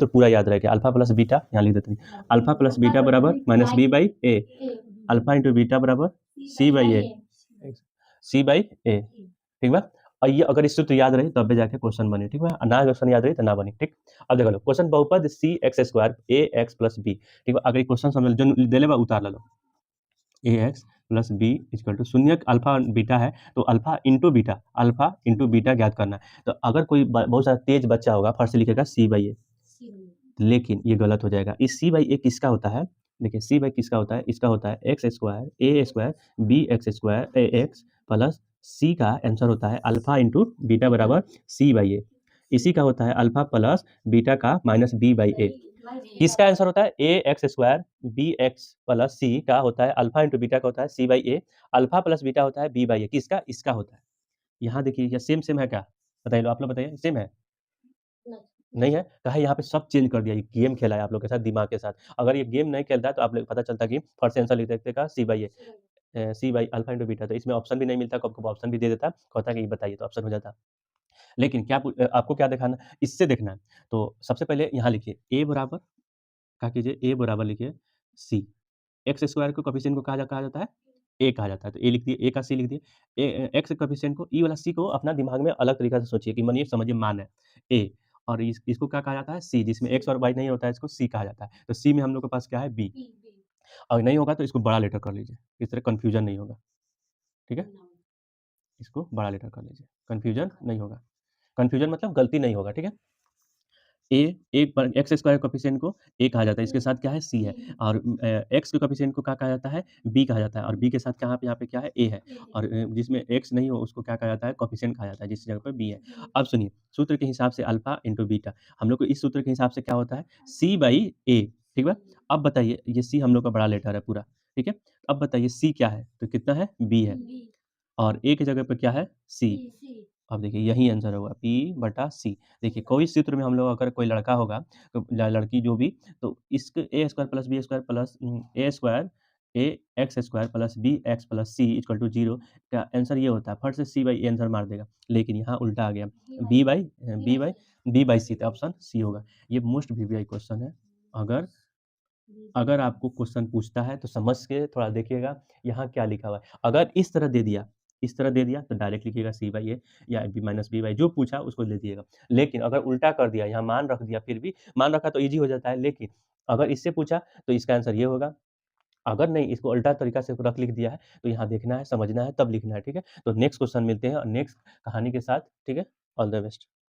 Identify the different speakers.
Speaker 1: सूत्र पूरा याद रहेगा, अल्फा प्लस बीटा यहाँ लिख देते हैं, अल्फा प्लस बीटा बराबर minus B by A, alpha into beta बराबर C by A, C by ए, ठीक बा। और ये अगर इस सूत्र याद रहे तब जाके क्वेश्चन बने, ठीक बा, ना क्वेश्चन याद रही तो ना बने, ठीक। अब देखो लो क्वेश्चन बहुपद सी x square A X plus B, ठीक बा, अगर ये क्वेश्चन समझ जो दे ले उतार लो, A X plus B equal to शून्य अल्फा बीटा है तो अल्फा इंटू बीटा ज्ञात करना है। तो अगर कोई बहुत सारा तेज बच्चा होगा फर्स्ट लिखेगा सी बाई ए, लेकिन ये गलत हो जाएगा। इस सी बाई ए किसका होता है, देखिए सी बाई किसका होता है, इसका होता है X square B X square A X plus C का आंसर होता है अल्फा इंटू बीटा बराबर सी बाई ए, इसी का होता है अल्फा प्लस बीटा का माइनस बी बाई ए, किसका आंसर होता है A X square B X plus C का होता है अल्फा इंटू बीटा का होता है C by A, alpha plus beta होता है बी बाई ए, किसका, इसका होता है। यहाँ देखिए ये सेम सेम है क्या, बताइए लो आप लोग, बताइए सेम है नहीं है, कहा यहाँ पे सब चेंज कर दिया, ये गेम खेला है आप लोग के साथ दिमाग के साथ। अगर ये गेम नहीं खेलता तो आप लोग पता चलता कि फर्स्ट आंसर लिख देते का C by A, C by alpha into beta, तो इसमें ऑप्शन भी नहीं मिलता, कब ऑप्शन भी दे देता, कहता कि बताइए तो ऑप्शन हो जाता। लेकिन क्या आपको क्या दिखाना, इससे देखना है। तो सबसे पहले यहाँ लिखिए ए बराबर, क्या कीजिए ए बराबर लिखिए सी, एक्स स्क्वायर को कोफिशिएंट को कहा जाता है ए कहा जाता है, तो ए लिख दिए, ए का सी लिख दिए, एक्स कोफिशिएंट को, ई वाला सी को अपना दिमाग में अलग तरीका से सोचिए कि मानिए समझिए मान है ए, और इसको क्या कहा जाता है सी, जिसमें एक्स और वाई नहीं होता है इसको सी कहा जाता है, तो सी में हम लोग के पास क्या है बी, और नहीं होगा तो इसको बड़ा लेटर कर लीजिए, इस तरह कन्फ्यूजन नहीं होगा, ठीक है, इसको बड़ा लेटर कर लीजिए, कन्फ्यूजन नहीं होगा, कन्फ्यूजन मतलब गलती नहीं होगा, ठीक है। ए एक पर एक्स स्क्वायर कोफिशिएंट को ए कहा जाता है, इसके साथ क्या है सी है, और एक्स के कोफिशिएंट को क्या कहा जाता है बी कहा जाता है, और बी के साथ कहाँ पे यहाँ पे क्या है ए है, और जिसमें एक्स नहीं हो उसको क्या कहा जाता है कोफिशिएंट कहा जाता है, जिस जगह पर बी है। अब सुनिए सूत्र के हिसाब से अल्फा इंटू बीटा, हम लोग को इस सूत्र के हिसाब से क्या होता है सी बाई ए, ठीक है। अब बताइए ये सी हम लोग का बड़ा लेटर है पूरा, ठीक है। अब बताइए सी क्या है, तो कितना है बी है, और ए की जगह पे क्या है सी, अब देखिए यही आंसर होगा पी बटा सी। देखिए कोई सूत्र में हम लोग अगर कोई लड़का होगा तो लड़की जो भी, तो इसके A square plus B square plus A square A X square plus B X plus C equal to zero का आंसर ये होता है, फट से सी बाई ए आंसर मार देगा, लेकिन यहाँ उल्टा आ गया बी बाई सी, तो ऑप्शन सी होगा। ये मोस्ट वीवीआई क्वेश्चन है, अगर अगर आपको क्वेश्चन पूछता है तो समझ के थोड़ा देखिएगा यहाँ क्या लिखा हुआ है। अगर इस तरह दे दिया तो डायरेक्ट लिखिएगा सी बाई ए या बी माइनस बी बाई, जो पूछा उसको ले दिएगा। लेकिन अगर उल्टा कर दिया, यहाँ मान रख दिया, फिर भी मान रखा तो ईजी हो जाता है, लेकिन अगर इससे पूछा तो इसका आंसर ये होगा। अगर नहीं इसको उल्टा तरीका से रख लिख दिया है तो यहाँ देखना है, समझना है, तब लिखना है, ठीक है। तो नेक्स्ट क्वेश्चन मिलते हैं और नेक्स्ट कहानी के साथ, ठीक है। All the best.